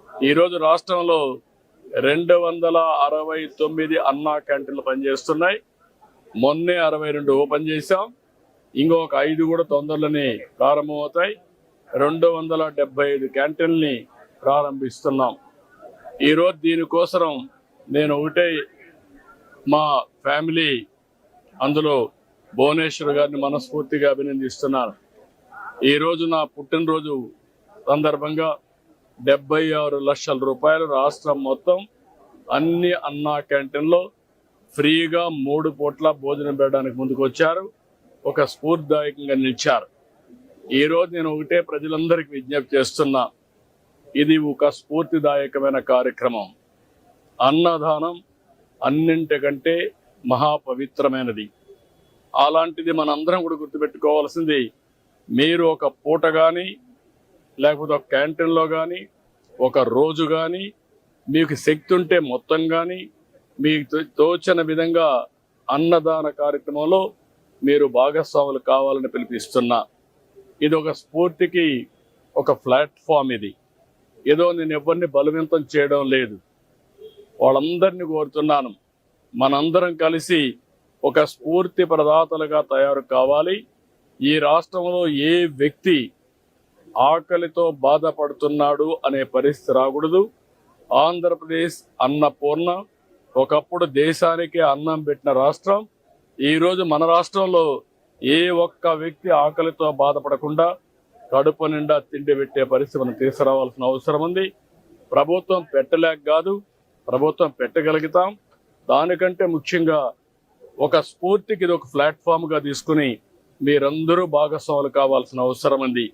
ఈరోజు రాష్ట్రంలో 269 అన్నా క్యాంటీన్లు పనిచేస్తున్నాయి. మొన్నే 62 ఓపెన్ చేశాం. ఇంకొక 5 కూడా తొందరలోనే ప్రారంభమవుతాయి. 275 క్యాంటీన్ని ప్రారంభిస్తున్నాం. ఈరోజు దీనికోసం నేను ఒకటే మా ఫ్యామిలీ అందులో భువనేశ్వర్ గారిని మనస్ఫూర్తిగా అభినందిస్తున్నాను. ఈరోజు నా పుట్టినరోజు సందర్భంగా 76 లక్షల రూపాయలు రాష్ట్రం మొత్తం అన్ని అన్నా క్యాంటీన్లో ఫ్రీగా 3 పూట్ల భోజనం పెట్టడానికి ముందుకు వచ్చారు. ఒక స్ఫూర్తిదాయకంగా నిలిచారు. ఈరోజు నేను ఒకటే ప్రజలందరికీ విజ్ఞప్తి చేస్తున్నా, ఇది ఒక స్ఫూర్తిదాయకమైన కార్యక్రమం. అన్నదానం అన్నింటికంటే మహాపవిత్రమైనది. అలాంటిది మనందరం కూడా గుర్తుపెట్టుకోవాల్సింది, మీరు ఒక పూట కానీ లేకపోతే ఒక క్యాంటీన్లో కానీ ఒక రోజు కానీ మీకు శక్తి ఉంటే మొత్తం కానీ మీకు తోచిన విధంగా అన్నదాన కార్యక్రమంలో మీరు భాగస్వాములు కావాలని పిలిపిస్తున్నా. ఇది ఒక స్ఫూర్తికి ఒక ప్లాట్ఫామ్. ఇది ఏదో నేను ఎవరిని బలవంతం చేయడం లేదు. వాళ్ళందరినీ కోరుతున్నాను, మనందరం కలిసి ఒక స్ఫూర్తి ప్రదాతలుగా తయారు కావాలి. ఈ రాష్ట్రంలో ఏ వ్యక్తి ఆకలితో బాధపడుతున్నాడు అనే పరిస్థితి రాకూడదు. ఆంధ్రప్రదేశ్ అన్నపూర్ణ, ఒకప్పుడు దేశానికే అన్నం పెట్టిన రాష్ట్రం. ఈరోజు మన రాష్ట్రంలో ఏ ఒక్క వ్యక్తి ఆకలితో బాధపడకుండా కడుపు నిండా తిండి పెట్టే పరిస్థితి మనం తీసుకురావాల్సిన అవసరం ఉంది. ప్రభుత్వం పెట్టలేక కాదు, ప్రభుత్వం పెట్టగలుగుతాం. దానికంటే ముఖ్యంగా ఒక స్ఫూర్తికి ఇది ఒక ప్లాట్ఫామ్గా తీసుకుని మీరందరూ భాగస్వాములు కావాల్సిన అవసరం ఉంది.